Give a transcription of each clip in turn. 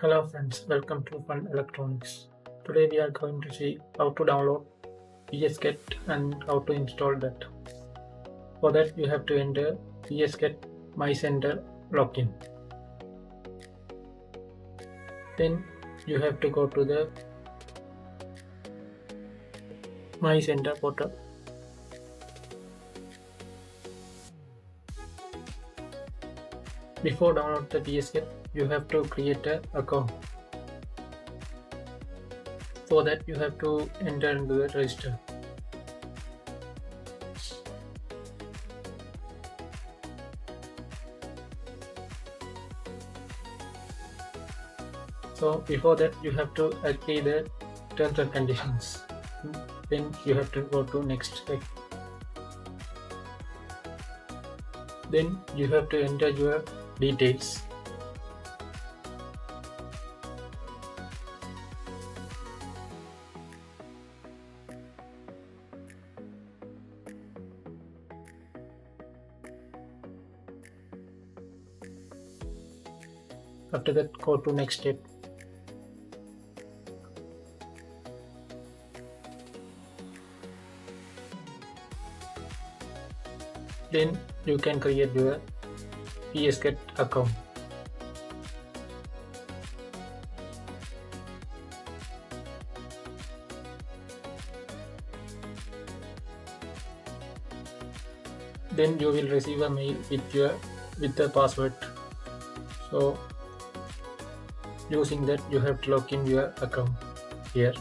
Hello friends, welcome to Fun Electronics. Today we are going to see how to download PSCAD and how to install that. For that you have to enter PSCAD My Center login. Then you have to go to the My Center portal. Before download the PSCAD, you have to create an account. For that you have to enter into the register. So before that you have to agree the terms and conditions. Then you have to go to next step. Then you have to enter your details. After that, go to next step. Then you can create your PSCAD account. Then you will receive a mail with the password. So using that you have to log in your account here.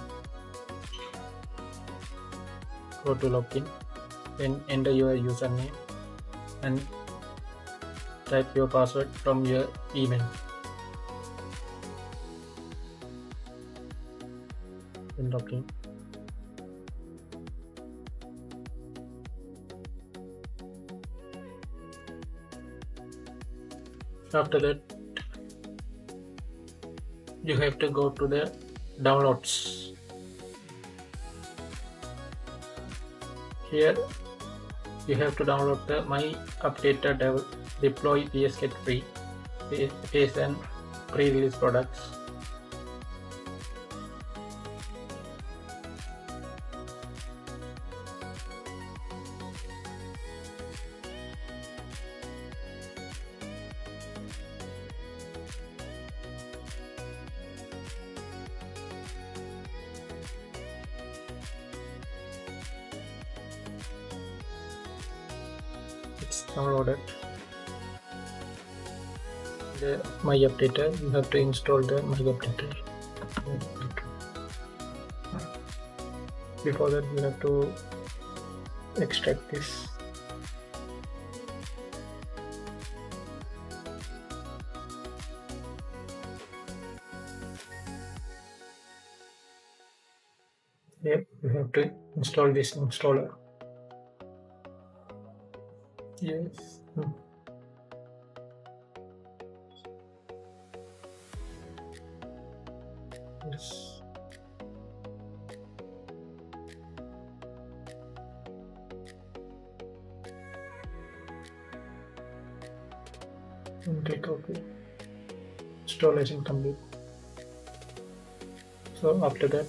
Go to login, then enter your username and type your password from your email. Then login. After that, you have to go to the downloads. Here you have to download the MyUpdater deploy PSCAD free phase and pre-release products. It's downloaded. The MyUpdater, you have to install the MyUpdater. Before that, you have to extract this. Here you have to install this installer. Yes. Yes. And click OK. Installation complete. So after that,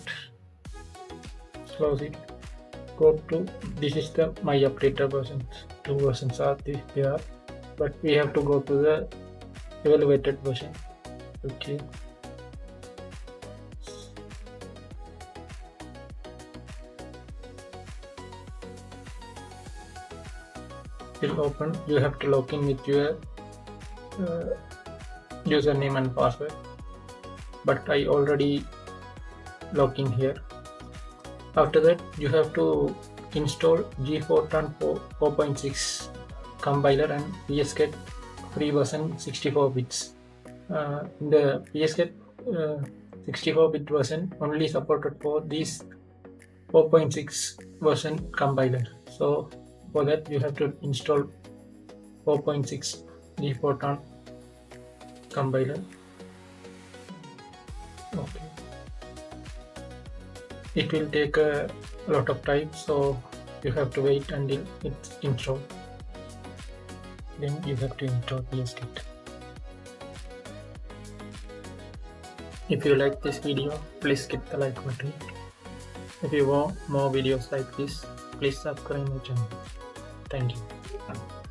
close it. Go to this is the MyUpdater versions. Two versions are there, but we have to go to the evaluated version. Okay. It will open. You have to log in with your username and password, but I already logged in here. After that, you have to install G4 4.6 compiler and PSCAD free version 64 bits. In the PSCAD 64-bit version only supported for this 4.6 version compiler. So for that you have to install 4.6 G4 compiler. Okay. It will take a lot of time, so you have to wait until it's installed. Then you have to install PSCAD. If you like this video, please hit the like button. If you want more videos like this, please subscribe my channel. Thank you.